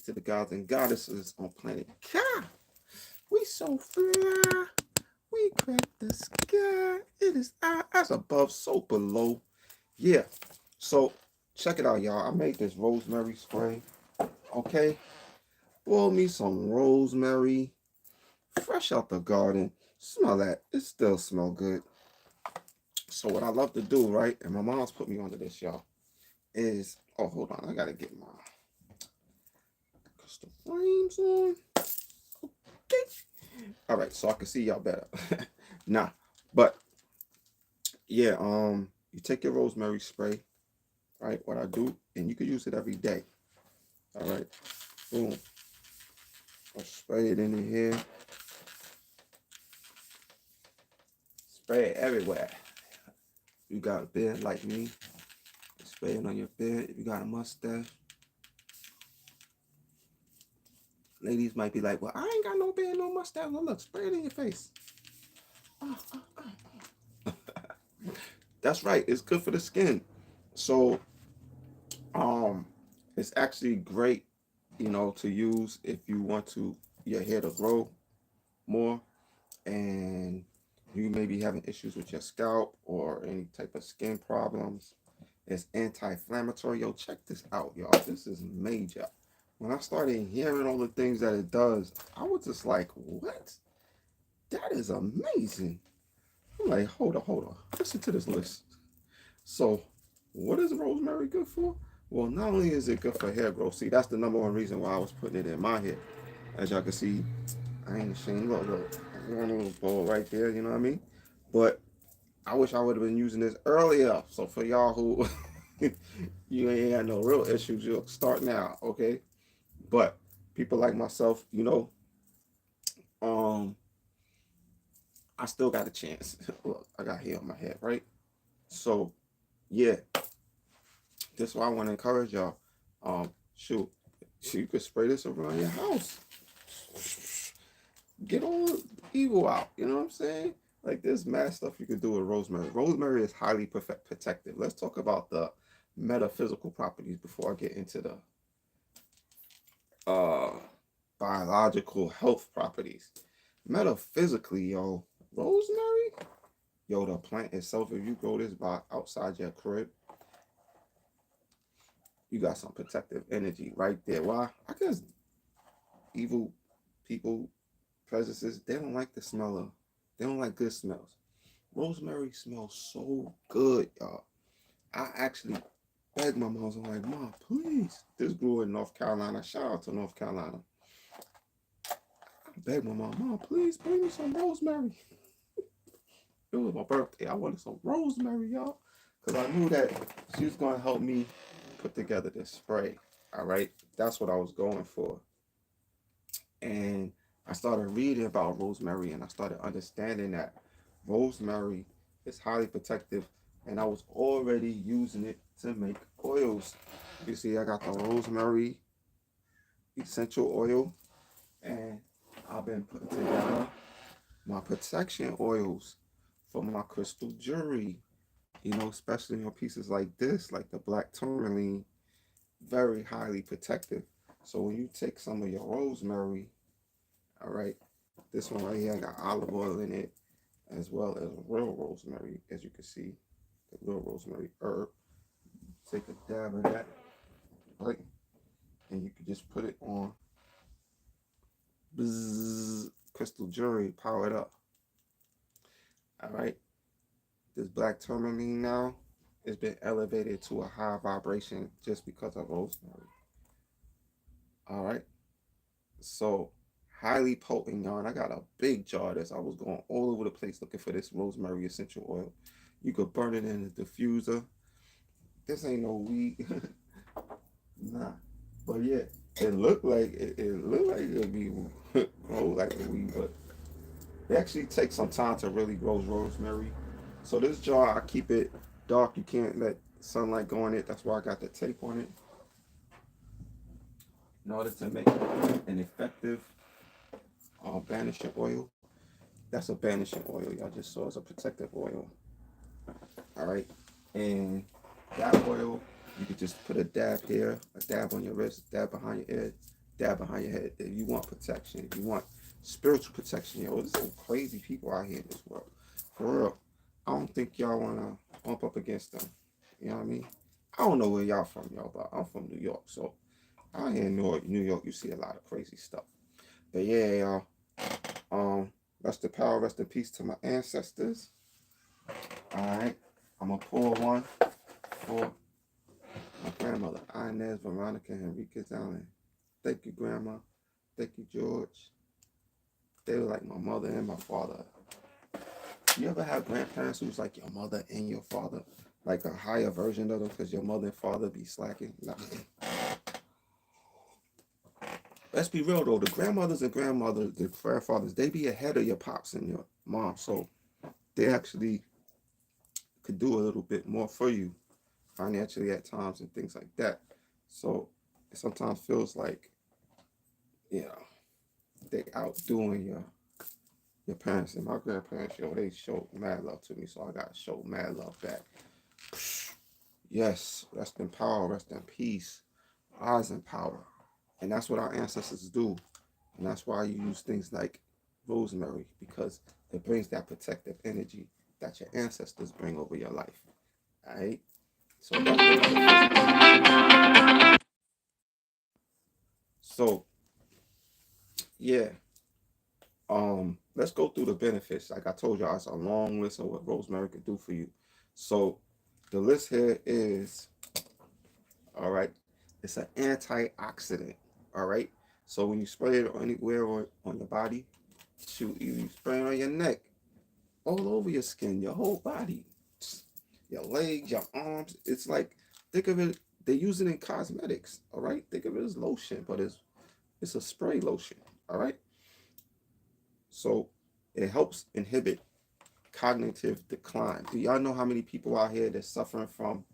to the gods and goddesses on planet Ka. We so fly. We crack the sky. It is I as above, so below. Yeah. So check it out, y'all. I made this rosemary spray. Okay. Boil me some rosemary. Fresh out the garden. Smell that. It still smell good. So what I love to do, right? And my mom's put me onto this, y'all. Is hold on. I gotta get my crystal frames on. Okay. All right, so I can see y'all better. Nah, but yeah, you take your rosemary spray, right? What I do, and you can use it every day. All right, boom. I spray it in here, spray it everywhere. You got a beard like me, spray it on your beard. If you got a mustache, ladies might be like, "Well, I ain't got no beard, no mustache." Well, look, spray it in your face. Ah, ah, ah. That's right. It's good for the skin. So, um, it's actually great, to use if you want to your hair to grow more, and you may be having issues with your scalp or any type of skin problems. It's anti-inflammatory. Yo, check this out, y'all. This is major. When I started hearing all the things that it does, I was just like, what? That is amazing. I'm like, hold on. Listen to this list. So, what is rosemary good for? Well, not only is it good for hair growth, see, that's the number one reason why I was putting it in my hair. As y'all can see, I ain't ashamed. Look, one little bowl right there, you know what I mean? But I wish I would have been using this earlier. So for y'all who you ain't had no real issues, you'll start now, okay? But people like myself, um, I still got a chance. Look, I got hair on my head, right? So yeah, this is why I want to encourage y'all. Shoot, you could spray this around your house. Get all evil out. You know what I'm saying? Like there's mad stuff you can do with rosemary. Rosemary is highly protective. Let's talk about the metaphysical properties before I get into the uh biological health properties. Metaphysically, yo, rosemary, yo, the plant itself, if you grow this by outside your crib, you got some protective energy right there. Why? I guess evil people, prejudices, they don't like the smell of, they don't like good smells. Rosemary smells so good, y'all. I actually begged my mom, I was like, Mom, please. This grew in North Carolina. Shout out to North Carolina. I begged my mom, please bring me some rosemary. It was my birthday. I wanted some rosemary, y'all. Because I knew that she was going to help me put together this spray. All right. That's what I was going for. And I started reading about rosemary and I started understanding that rosemary is highly protective. And I was already using it to make oils. You see, I got the rosemary essential oil and I've been putting together my protection oils for my crystal jewelry, especially on pieces like this, like the black tourmaline, very highly protective. So when you take some of your rosemary, all right, this one right here, I got olive oil in it, as well as real rosemary, as you can see, the real rosemary herb. Take a dab of that, right, and you can just put it on bzzz, crystal jewelry, power it up. All right, this black tourmaline now has been elevated to a high vibration just because of rosemary. All right, so highly potent, y'all. And I got a big jar of this. I was going all over the place looking for this rosemary essential oil. You could burn it in a diffuser. This ain't no weed. Nah. But yeah, it looked like it'd be grow like a weed, but it actually takes some time to really grow rosemary. So this jar, I keep it dark. You can't let sunlight go in it. That's why I got the tape on it. In order to make an effective banishing oil. That's a banishing oil. Y'all just saw it's a protective oil. All right. And that oil, you could just put a dab here, a dab on your wrist, dab behind your ear, dab behind your head. If you want protection, if you want spiritual protection, yo, there's some crazy people out here in this world. For real. I don't think y'all wanna bump up against them. You know what I mean? I don't know where y'all from, y'all, but I'm from New York, so out here in New York, you see a lot of crazy stuff. But yeah, y'all. Rest in power, rest in peace to my ancestors. All right, I'm gonna pour one for my grandmother, Inez Veronica Henriquez Allen. Thank you, Grandma. Thank you, George. They were like my mother and my father. You ever have grandparents who's like your mother and your father? Like a higher version of them because your mother and father be slacking? Nah. Let's be real though, the grandmothers and grandmothers, the grandfathers, they be ahead of your pops and your mom. So they actually could do a little bit more for you financially at times and things like that. So it sometimes feels like, you know, they outdoing your parents. And my grandparents, yo, they showed mad love to me, so I gotta show mad love back. Yes, rest in power, rest in peace, rise in power. And that's what our ancestors do. And that's why you use things like rosemary, because it brings that protective energy that your ancestors bring over your life. All right. So that's the so yeah. Let's go through the benefits. Like I told y'all, it's a long list of what rosemary could do for you. So the list here is, all right, it's an antioxidant. All right. So when you spray it anywhere on your body, shoot, you spray it on your neck, all over your skin, your whole body, your legs, your arms. It's like, think of it, they use it in cosmetics. All right. Think of it as lotion, but it's a spray lotion. All right. So it helps inhibit cognitive decline. Do y'all know how many people out here that's suffering from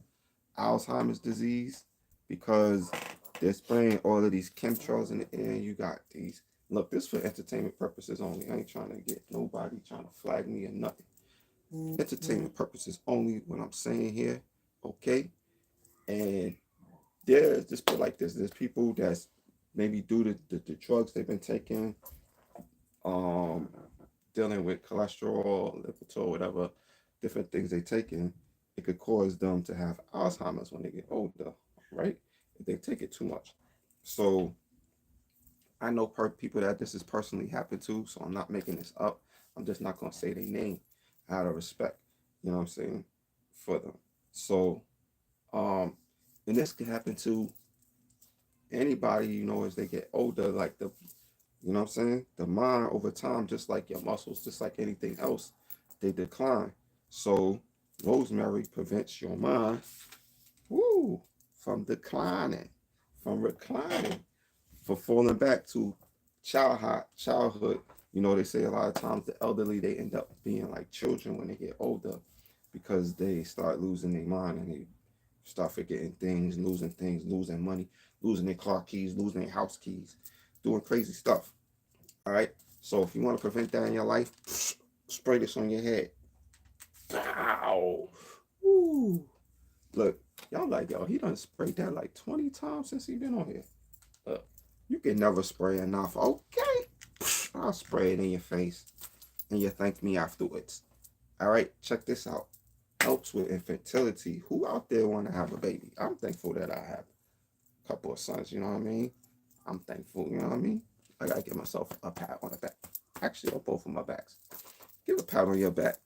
Alzheimer's disease because they're spraying all of these chemtrails in the air? You got these. Look, this for entertainment purposes only. I ain't trying to get nobody trying to flag me or nothing. Entertainment purposes only. What I'm saying here, okay? And there's just put like this. There's people that's maybe due to the drugs they've been taking, um, dealing with cholesterol, lipitor, whatever different things they taking, it could cause them to have Alzheimer's when they get older, right? If they take it too much. So I know people that this has personally happened to, so I'm not making this up. I'm just not gonna say their name out of respect, you know what I'm saying, for them. So, um, and this can happen to anybody, you know, as they get older, like you know what I'm saying? The mind over time, just like your muscles, just like anything else, they decline. So rosemary prevents your mind, woo, from declining, from reclining, from falling back to childhood. You know, they say a lot of times the elderly, they end up being like children when they get older because they start losing their mind and they start forgetting things, losing money, losing their car keys, losing their house keys, doing crazy stuff. All right. So if you want to prevent that in your life, spray this on your head. Pow. Woo. Look, y'all like, yo, he done sprayed that like 20 times since he been on here. You can never spray enough. Okay. I'll spray it in your face and you thank me afterwards. All right. Check this out. Helps with infertility. Who out there want to have a baby? I'm thankful that I have a couple of sons. You know what I mean? I'm thankful. You know what I mean? I gotta give myself a pat on the back. Actually, on both of my backs. Give a pat on your back.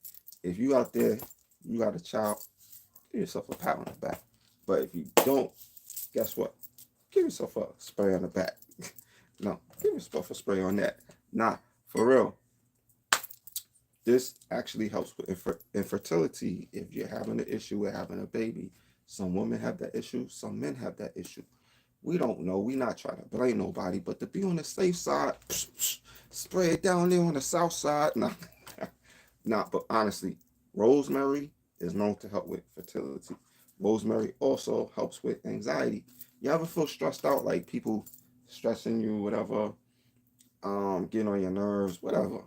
If you out there, you got a child, give yourself a pat on the back. But if you don't, guess what? Give yourself a spray on the back. No, give yourself a spray on that. Nah, for real. This actually helps with infertility if you're having an issue with having a baby. Some women have that issue, some men have that issue. We don't know. We not trying to blame nobody, but to be on the safe side, spray it down there on the south side. Nah, nah. But honestly, rosemary is known to help with fertility. Rosemary also helps with anxiety. You ever feel stressed out, like people stressing you, whatever, getting on your nerves, whatever?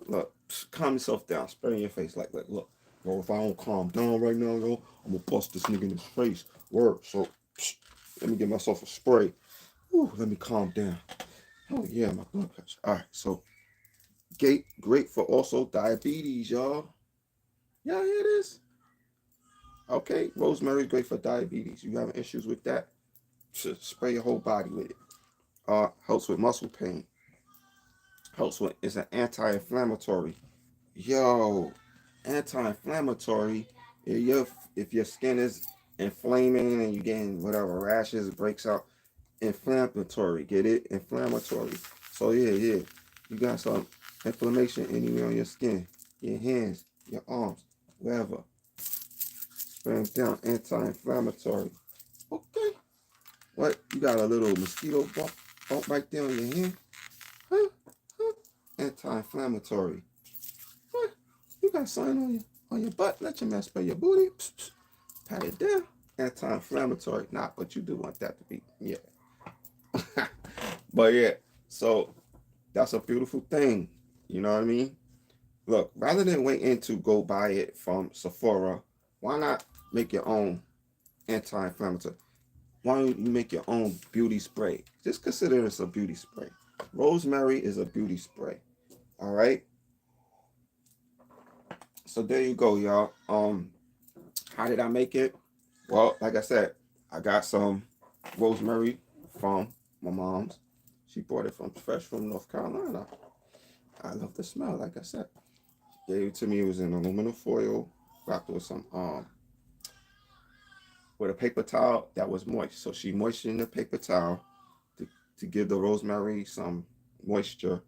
Look, calm yourself down. Spray in your face, like, look, bro. If I don't calm down right now, yo, I'm gonna bust this nigga in his face. Word. So, let me give myself a spray. Whew, let me calm down. Oh yeah, my blood pressure. All right, so great for also diabetes, y'all. Y'all hear this? Okay, rosemary great for diabetes. You having issues with that? Spray your whole body with it. Helps with muscle pain. Helps with it's an anti-inflammatory. Yo, anti-inflammatory. If your skin is inflaming and you're getting whatever rashes, breaks out, inflammatory. Get it? Inflammatory. So yeah. You got some inflammation anywhere on your skin, your hands, your arms, wherever. Spray them down. Anti-inflammatory. Okay. What? You got a little mosquito bump right there on your hand? Huh? Huh? Anti-inflammatory. What? You got sign on your butt? Let your man spray your booty. Psst, psst. Pat it down. Anti-inflammatory. Nah, but you do want that to be, yeah. But yeah, so that's a beautiful thing. You know what I mean? Look, rather than waiting to go buy it from Sephora, why not make your own anti-inflammatory? Why don't you make your own beauty spray? Just consider this a beauty spray. Rosemary is a beauty spray. All right. So there you go, y'all. How did I make it? Well, like I said, I got some rosemary from my mom's. She brought it from fresh from North Carolina. I love the smell, like I said. Gave it to me. It was in aluminum foil, wrapped with some with a paper towel that was moist. So she moistened the paper towel to give the rosemary some moisture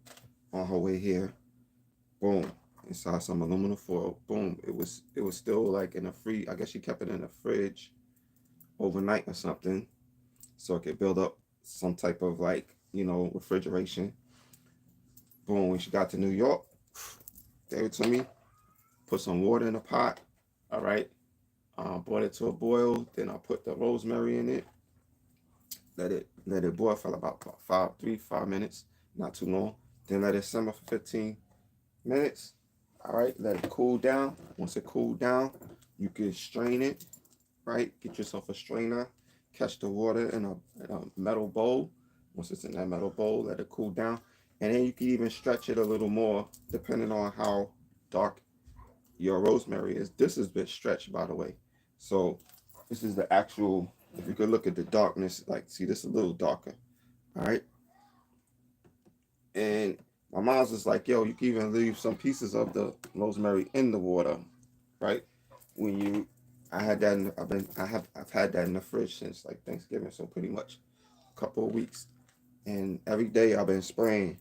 on her way here. Boom. Inside some aluminum foil. Boom. It was still like in a free. I guess she kept it in the fridge overnight or something, so it could build up some type of like refrigeration. Boom. When she got to New York, gave it to me. Put some water in a pot. All right. Brought it to a boil. Then I put the rosemary in it. Let it boil for about 5 minutes, not too long. Then let it simmer for 15 minutes. All right. Let it cool down. Once it cooled down, you can strain it. Right. Get yourself a strainer. Catch the water in a metal bowl. Once it's in that metal bowl, let it cool down. And then you can even stretch it a little more depending on how dark your rosemary is. This has been stretched, by the way. So this is the actual, if you could look at the darkness, like, see, this is a little darker. All right. And my mom's was like, yo, you can even leave some pieces of the rosemary in the water, right? When you, I had that, I've had that in the fridge since like Thanksgiving, so pretty much a couple of weeks. And every day I've been spraying,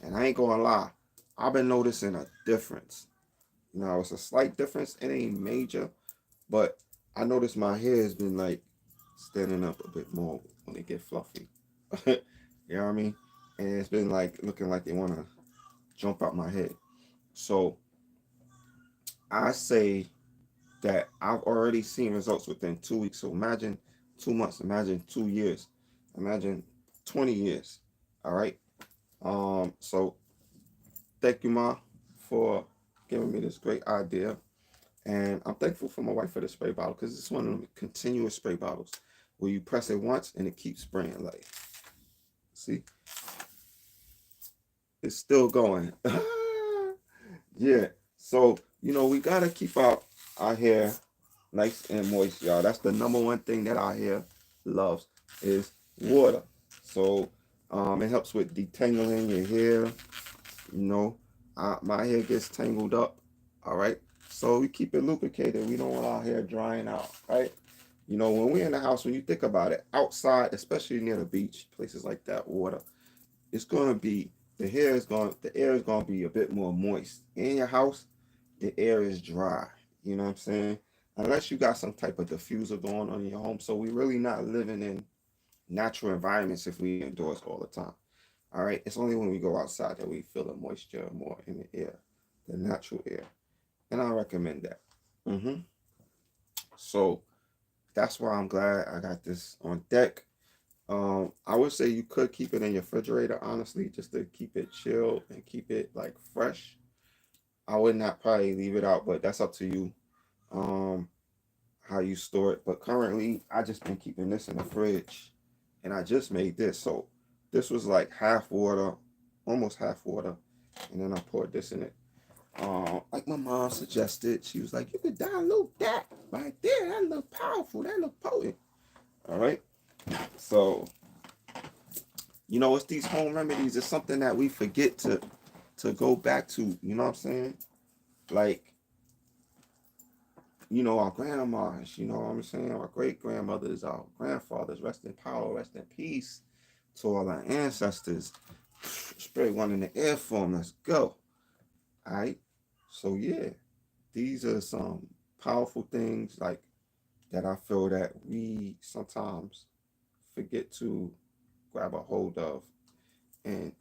and I ain't gonna lie, I've been noticing a difference. It's a slight difference. It ain't major, but I noticed my hair has been like standing up a bit more when they get fluffy. You know what I mean? And it's been like looking like they want to jump out my head. So I say that I've already seen results within 2 weeks. So imagine 2 months, imagine 2 years, imagine 20 years. All right. So thank you, Ma, for giving me this great idea. And I'm thankful for my wife for the spray bottle because it's one of them continuous spray bottles where you press it once and it keeps spraying. Like, see, it's still going. Yeah. So, we got to keep our hair nice and moist, y'all. That's the number one thing that our hair loves is water. So, it helps with detangling your hair. My hair gets tangled up. All right. So we keep it lubricated. We don't want our hair drying out, right? When we're in the house, when you think about it, outside, especially near the beach, places like that, water, it's going to be, the air is going to be a bit more moist. In your house, the air is dry. You know what I'm saying? Unless you got some type of diffuser going on in your home. So we're really not living in natural environments if we indoors all the time. All right. It's only when we go outside that we feel the moisture more in the air, the natural air. And I recommend that. So that's why I'm glad I got this on deck. I would say you could keep it in your refrigerator, honestly, just to keep it chilled and keep it like fresh. I would not probably leave it out, but that's up to you. How you store it. But currently, I just been keeping this in the fridge, and I just made this. So this was like half water, almost half water, and then I poured this in it. Like my mom suggested, she was like, "You could download that right there. That look powerful. That look potent." All right. So it's these home remedies. It's something that we forget to go back to. You know what I'm saying? Like, our grandmas. You know what I'm saying? Our great grandmothers, our grandfathers. Rest in power. Rest in peace to all our ancestors. Spray one in the air for them. Let's go. All right. So yeah, these are some powerful things like that I feel that we sometimes forget to grab a hold of and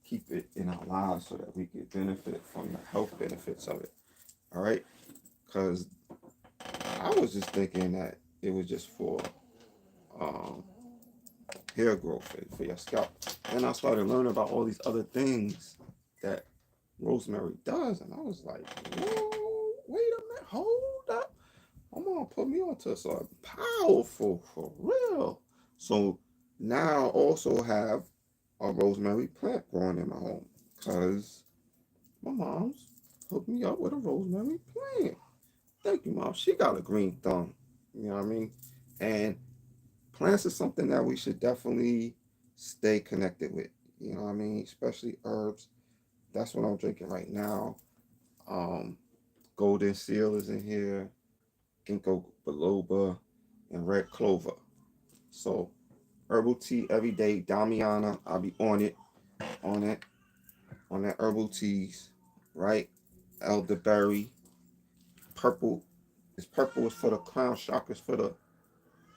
keep it in our lives so that we can benefit from the health benefits of it. All right, because I was just thinking that it was just for um, hair growth and for your scalp. Then I started learning about all these other things that rosemary does, and I was like, whoa, wait a minute, hold up. I'm gonna put me onto something powerful for real. So now I also have a rosemary plant growing in my home because my mom's hooked me up with a rosemary plant. Thank you, Mom. She got a green thumb. You know what I mean? And plants is something that we should definitely stay connected with. You know what I mean? Especially herbs. That's what I'm drinking right now. Um, Golden Seal is in here, ginkgo biloba, and red clover. So herbal tea every day. Damiana, I'll be on it, on it, on that herbal teas, right? Elderberry, purple. It's purple is for the crown chakras, for the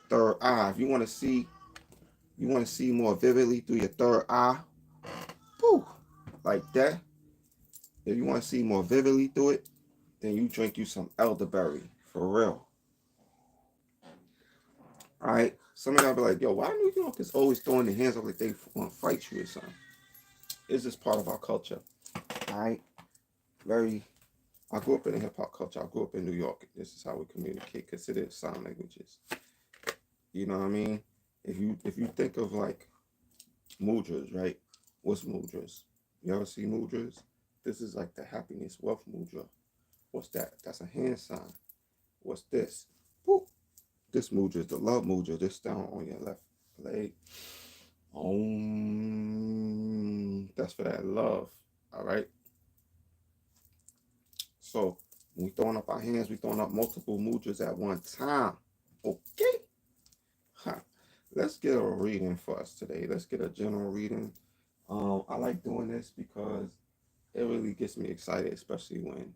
third eye. If you want to see more vividly through your third eye, whew, like that. If you want to see more vividly through it, then you drink you some elderberry for real. All right. Some of y'all be like, yo, why New Yorkers always throwing their hands up like they want to fight you or something? It's just part of our culture. All right. Very. I grew up in a hip hop culture. I grew up in New York. This is how we communicate because it is sign languages. You know what I mean? If you think of like mudras, right? What's mudras? You ever see mudras? This is like the happiness wealth mudra. What's that? That's a hand sign. What's this? Boop. This mudra is the love mudra. This down on your left leg. That's for that love. All right. So when we throwing up our hands, we throwing up multiple mudras at one time. Okay. Huh. Let's get a reading for us today. Let's get a general reading. I like doing this because it really gets me excited, especially when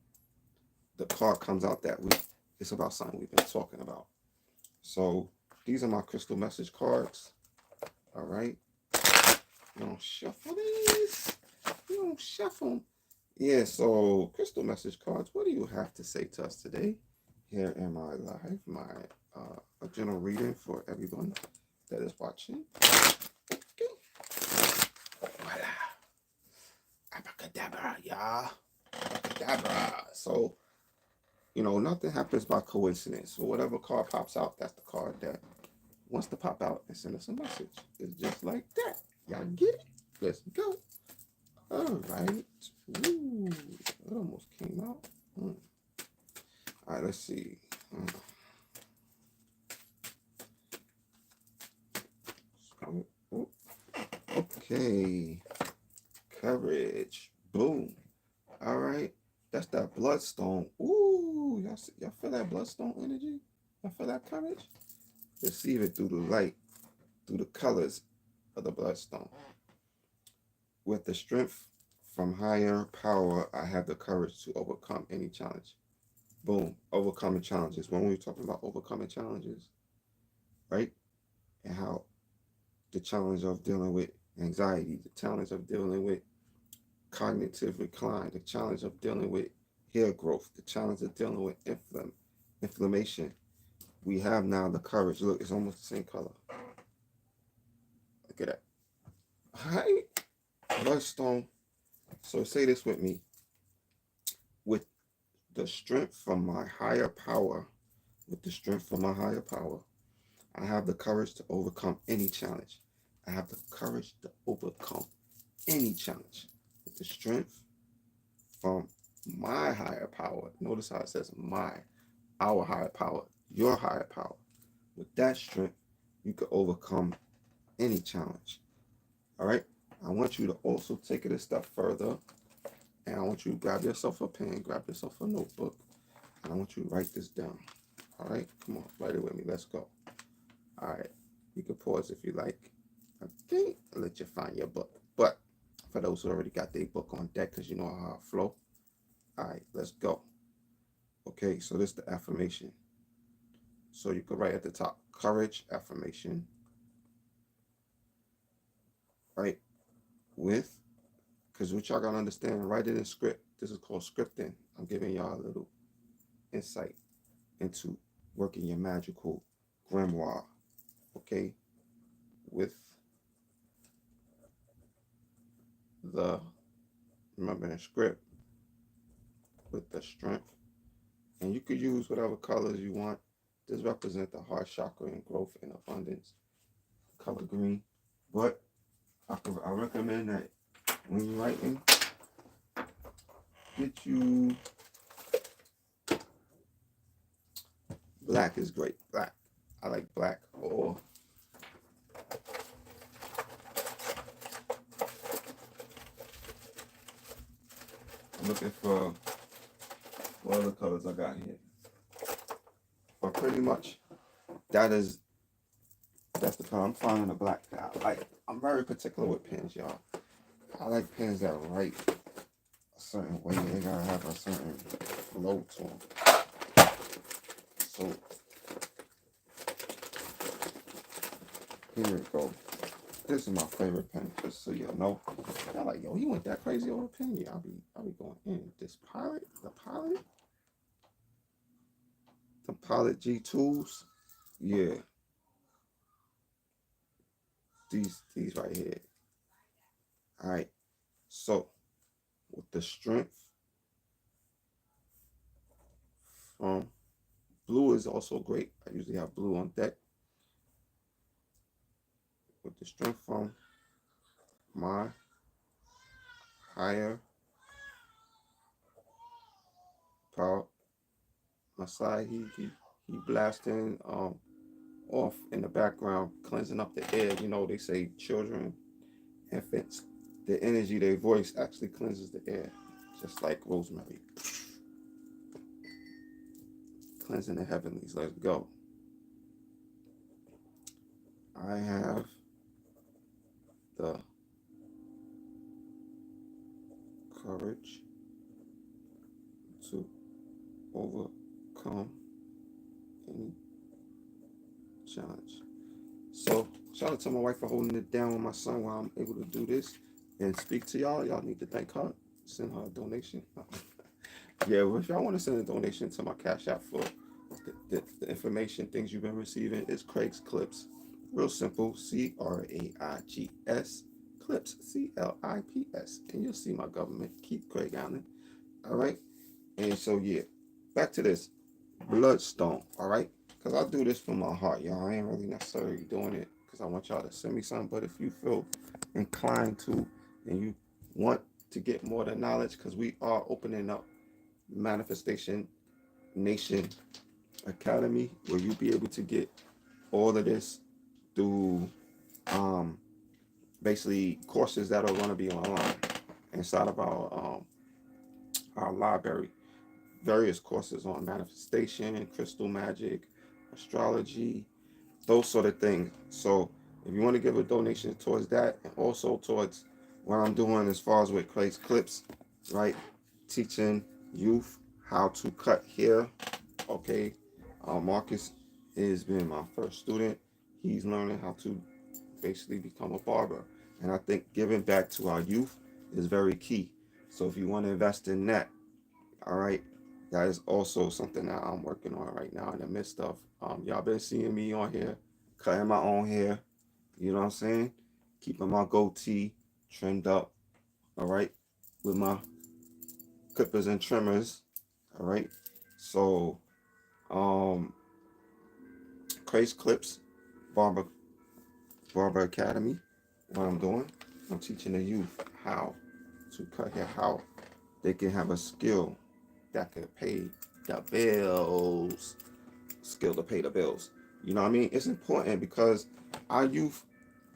the card comes out that week. It's about something we've been talking about. So these are my crystal message cards. All right. You don't shuffle these. You don't shuffle them. Yeah, so crystal message cards, what do you have to say to us today here in my live, my a general reading for everyone that is watching? Okay. Voila. Abracadabra, y'all. Abracadabra. So, nothing happens by coincidence. So whatever card pops out, that's the card that wants to pop out and send us a message. It's just like that. Y'all get it? Let's go. All right. Ooh, it almost came out. All right, let's see. Okay. Courage. Boom. All right. That's that bloodstone. Ooh, y'all feel that bloodstone energy? Y'all feel that courage? Receive it through the light, through the colors of the bloodstone. With the strength from higher power, I have the courage to overcome any challenge. Boom. Overcoming challenges. When we were talking about overcoming challenges, right? And how the challenge of dealing with anxiety, the challenge of dealing with cognitive decline, the challenge of dealing with hair growth, the challenge of dealing with inflammation. We have now the courage. Look, it's almost the same color. Look at that. Right? Bloodstone. So say this with me. With the strength from my higher power, with the strength from my higher power, I have the courage to overcome any challenge. I have the courage to overcome any challenge with the strength from my higher power. Notice how it says my, our higher power, your higher power. With that strength, you can overcome any challenge. All right. I want you to also take it a step further, and I want you to grab yourself a pen, grab yourself a notebook, and I want you to write this down. All right. Come on, write it with me. Let's go. All right. You can pause if you like. Okay. I'll let you find your book. But for those who already got their book on deck, because you know how I flow. All right. Let's go. Okay. So this is the affirmation. So you can write at the top, courage affirmation. Right. With, because what y'all gotta understand, write it in script. This is called scripting. I'm giving y'all a little insight into working your magical grimoire. Okay. With the, remember in script, with the strength. And you could use whatever colors you want. This represents the heart chakra and growth and abundance. Color green. But I recommend that when you're writing, get you, black is great. Black. I like black. Or I'm looking for what other colors I got here. But pretty much that's the color. I'm finding a black that I like. I'm very particular with pens, y'all. I like pens that write a certain way. They gotta have a certain flow to them. So here we go. This is my favorite pen, just so you know. Y'all like, yo, he went that crazy over a pen. Yeah, I'll be going in. This Pilot, the Pilot G2s, yeah. These right here. All right. So with the strength from blue is also great. I usually have blue on deck. With the strength from my higher power, my side, he blasting off in the background, cleansing up the air. You know, they say children, infants, the energy they voice actually cleanses the air, just like Rosemary. Cleansing the heavenlies. Let's go. I have the courage to overcome any challenge. So shout out to my wife for holding it down with my son while I'm able to do this and speak to y'all. Y'all need to thank her. Send her a donation. Yeah, well, if y'all want to send a donation to my Cash App for the information, things you've been receiving, it's Craig's Clips. Real simple, CRAIGS Clips, CLIPS. And you'll see my government. Keep Craig Allen. All right. And so, yeah, back to this bloodstone. All right. Because I do this from my heart, y'all. I ain't really necessarily doing it because I want y'all to send me something. But if you feel inclined to and you want to get more than knowledge, because we are opening up Manifestation Nation Academy where you'll be able to get all of this through basically courses that are going to be online inside of our library. Various courses on manifestation, crystal magic, astrology, those sort of things. So if you want to give a donation towards that and also towards what I'm doing as far as with Craig's Clips, right? Teaching youth how to cut hair. Okay. Marcus has been my first student. He's learning how to basically become a barber. And I think giving back to our youth is very key. So if you want to invest in that, all right, that is also something that I'm working on right now in the midst of. Y'all been seeing me on here, cutting my own hair, you know what I'm saying? Keeping my goatee trimmed up, all right, with my clippers and trimmers, all right? So, Craze Clips barber barber academy. What I'm doing, I'm teaching the youth how to cut hair, how they can have a skill that could pay the bills. Skill to pay the bills. You know what I mean? It's important because our youth,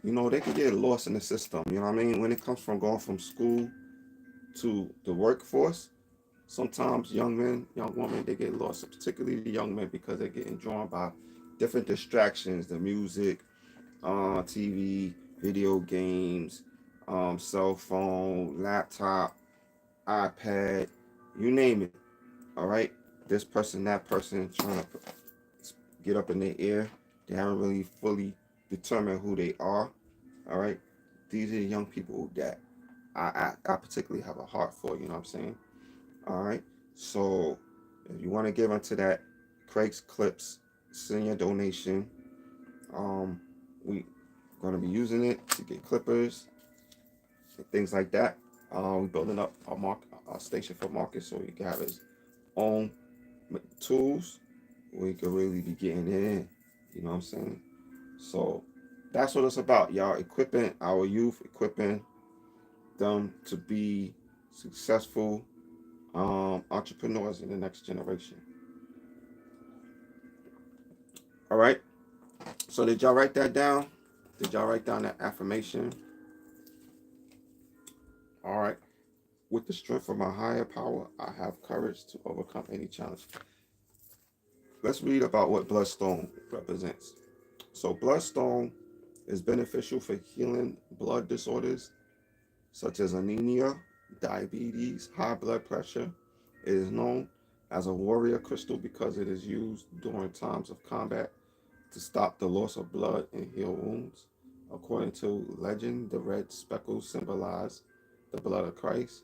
they could get lost in the system. You know what I mean? When it comes from going from school to the workforce, sometimes young men, young women, they get lost, particularly the young men, because they're getting drawn by different distractions, the music, TV, video games, cell phone, laptop, iPad, you name it. All right, this person, that person, trying to get up in their ear. They haven't really fully determined who they are. All right, these are the young people that I particularly have a heart for. You know what I'm saying? All right. So if you want to give into that, Craig's Clips, send your donation. We gonna be using it to get clippers and things like that. We're building up our station for Marcus so he can have his own tools. We could really be getting it in. You know what I'm saying? So that's what it's about, y'all. Equipping our youth, equipping them to be successful entrepreneurs in the next generation. All right. So did y'all write that down? Did y'all write down that affirmation? All right. With the strength of my higher power, I have courage to overcome any challenge. Let's read about what bloodstone represents. So bloodstone is beneficial for healing blood disorders such as anemia, diabetes, high blood pressure. It is known as a warrior crystal because it is used during times of combat to stop the loss of blood and heal wounds. According to legend, the red speckles symbolize the blood of Christ,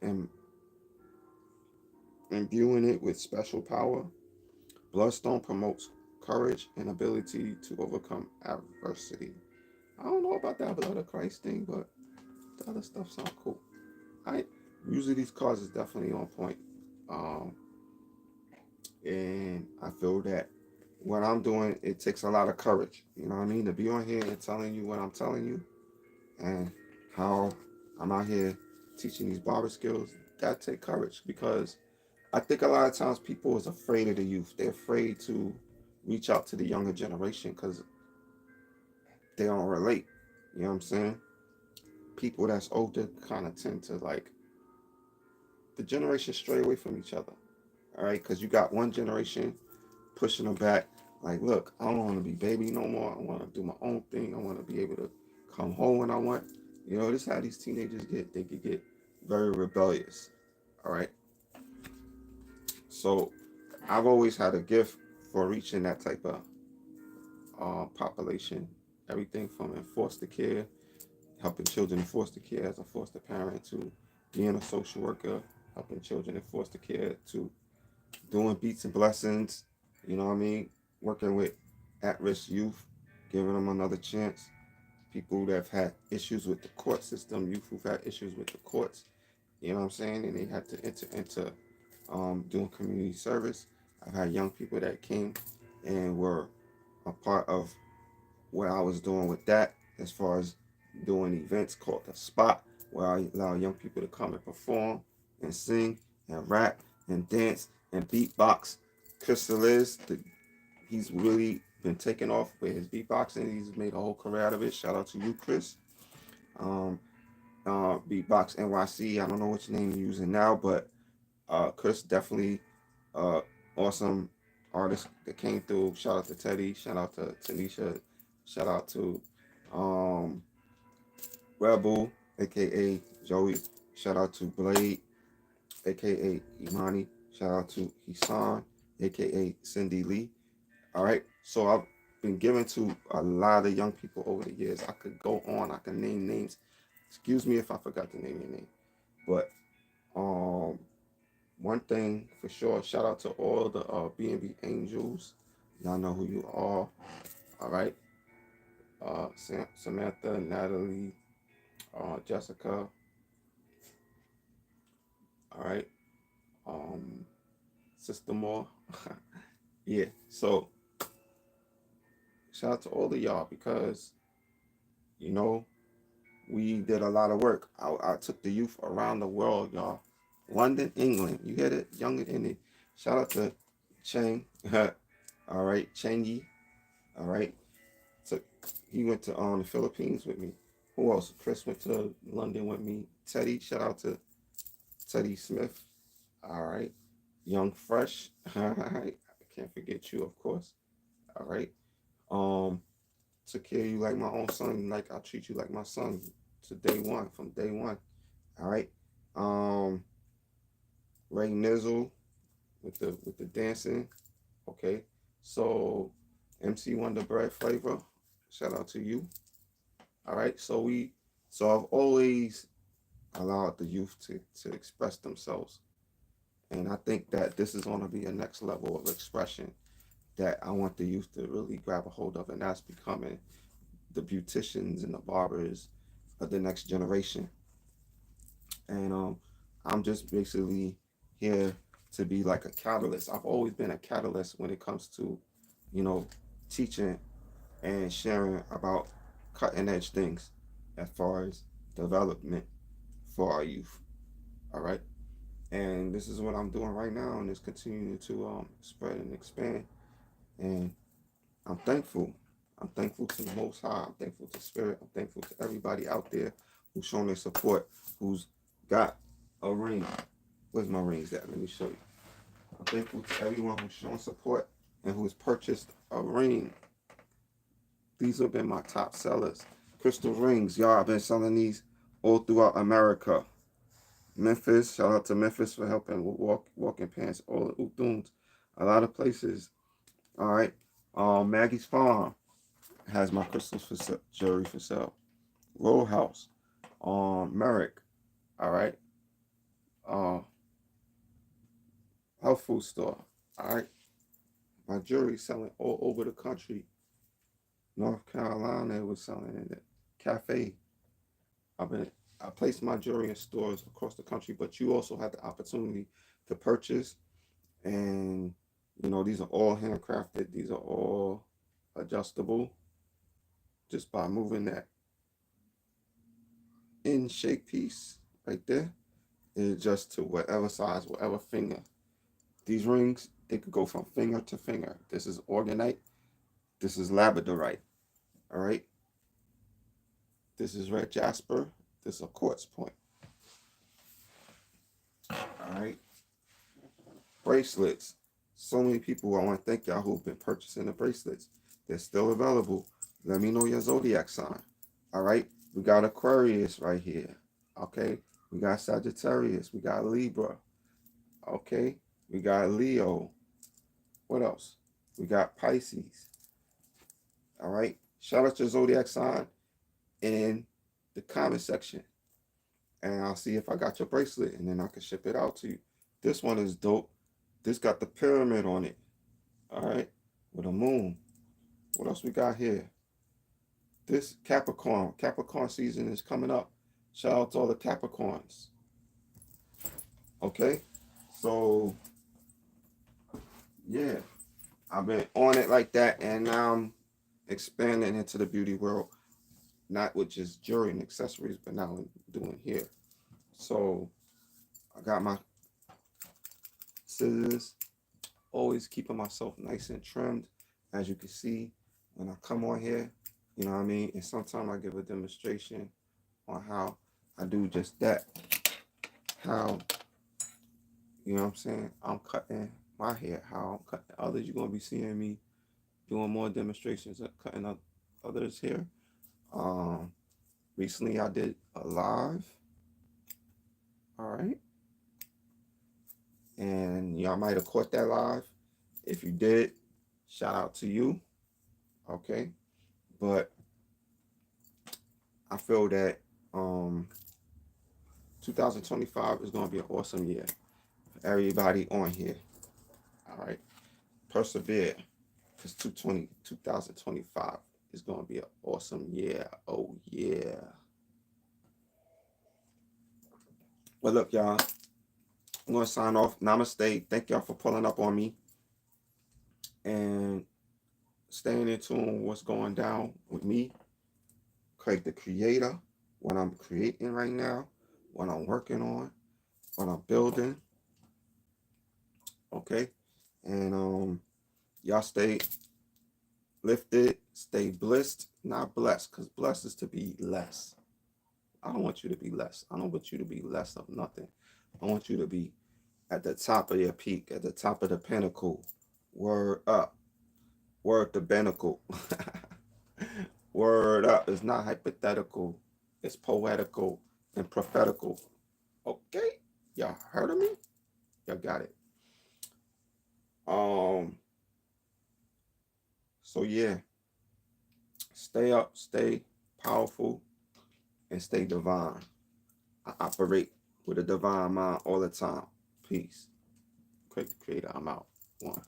and imbuing it with special power. Bloodstone promotes courage and ability to overcome adversity. I don't know about that blood of Christ thing, but the other stuff sounds cool. I usually these cards is definitely on point. Um, and I feel that what I'm doing, it takes a lot of courage. You know what I mean? To be on here and telling you what I'm telling you and how I'm out here teaching these barber skills, that take courage because I think a lot of times people is afraid of the youth. They're afraid to reach out to the younger generation because they don't relate. You know what I'm saying? People that's older kind of tend to like the generation stray away from each other. All right, because you got one generation pushing them back. Like, look, I don't want to be baby no more. I want to do my own thing. I want to be able to come home when I want. This is how these teenagers get. They could get very rebellious. All right. So I've always had a gift for reaching that type of population. Everything from in foster care, helping children in foster care as a foster parent, to being a social worker, helping children in foster care, to doing beats and blessings, you know what I mean? Working with at risk youth, giving them another chance. People that have had issues with the court system, youth who've had issues with the courts, you know what I'm saying? And they had to enter into doing community service. I've had young people that came and were a part of what I was doing with that, as far as doing events called The Spot, where I allow young people to come and perform and sing and rap and dance and beatbox. Crystal he's really been taking off with his beatboxing. He's made a whole career out of it. Shout out to you, Chris. Um, Beatbox NYC. I don't know which name you're using now, but Chris definitely uh, awesome artist that came through. Shout out to Teddy. Shout out to Tanisha. Shout out to um, Rebel, aka Joey. Shout out to Blade, aka Imani. Shout out to Hisan, aka Cindy Lee. All right. So I've been given to a lot of young people over the years. I could go on. I can name names. Excuse me if I forgot to name your name. But um, one thing for sure, shout out to all the B&B Angels. Y'all know who you are. All right. Samantha, Natalie, Jessica. All right. Um, Sister Moore. Yeah. So Shout out to all of y'all because, you know, we did a lot of work. I took the youth around the world, y'all. London, England. You hear it? Young and Indian. Shout out to Chang. All right, Changi. All right. So he went to the Philippines with me. Who else? Chris went to London with me. Teddy. Shout out to Teddy Smith. All right. Young Fresh. All right. I can't forget you, of course. All right. Um, took care of you like my own son. Like I treat you like my son to day one, from day one. All right. Um, Ray Nizzle with the dancing. Okay. So MC Wonder Bread Flavor. Shout out to you. All right. So I've always allowed the youth to express themselves. And I think that this is going to be a next level of expression that I want the youth to really grab a hold of, and that's becoming the beauticians and the barbers of the next generation. And I'm just basically here to be like a catalyst. I've always been a catalyst when it comes to, you know, teaching and sharing about cutting edge things as far as development for our youth. All right. And this is what I'm doing right now, and it's continuing to spread and expand. And I'm thankful. I'm thankful to the Most High. I'm thankful to Spirit. I'm thankful to everybody out there who's shown their support, who's got a ring. Where's my rings at? Let me show you. I'm thankful to everyone who's shown support and who's purchased a ring. These have been my top sellers. Crystal rings, y'all. I've been selling these all throughout America. Memphis, shout out to Memphis for helping with walking pants, all the Uthuns, a lot of places. All right. Maggie's Farm has my crystals for jewelry for sale. Roll House, Merrick, all right. Uh, Health food store, all right. My jewelry selling all over the country. North Carolina was selling in the cafe. I placed my jewelry in stores across the country, but you also have the opportunity to purchase. And these are all handcrafted. These are all adjustable just by moving that in shape piece right there. It adjusts to whatever size, whatever finger. These rings, they could go from finger to finger. This is organite. This is labradorite. All right. This is red jasper. This is a quartz point. All right. Bracelets. So many people, I want to thank y'all who've been purchasing the bracelets. They're still available. Let me know your zodiac sign. All right. We got Aquarius right here. Okay. We got Sagittarius. We got Libra. Okay. We got Leo. What else? We got Pisces. All right. Shout out your zodiac sign in the comment section. And I'll see if I got your bracelet, and then I can ship it out to you. This one is dope. This got the pyramid on it. All right. With a moon. What else we got here? This Capricorn. Capricorn season is coming up. Shout out to all the Capricorns. Okay. So, yeah. I've been on it like that, and now I'm expanding into the beauty world. Not with just jewelry and accessories, but now I'm doing here. So, I got my scissors. Always keeping myself nice and trimmed. As you can see, when I come on here, you know what I mean? And sometimes I give a demonstration on how I do just that. How, you know what I'm saying? I'm cutting my hair. How I'm cutting others. You're going to be seeing me doing more demonstrations of cutting up others' hair. Recently I did a live. All right. And y'all might have caught that live. If you did, shout out to you. Okay. But I feel that 2025 is going to be an awesome year for everybody on here. All right. Persevere, because 2025 is going to be an awesome year. Oh, yeah. Well, look, y'all. I'm going to sign off. Namaste. Thank y'all for pulling up on me. And staying in tune with what's going down with me, Craig the Creator, what I'm creating right now, what I'm working on, what I'm building. Okay, and y'all stay lifted, stay blessed, not blessed, because blessed is to be less. I don't want you to be less. I don't want you to be less of nothing. I want you to be at the top of your peak, at the top of the pinnacle. Word up. Word to binnacle. Word up. It's not hypothetical. It's poetical and prophetical. Okay? Y'all heard of me? Y'all got it. Um, so yeah. Stay up, stay powerful, and stay divine. I operate with a divine mind all the time. Peace. Creator, I'm out. One.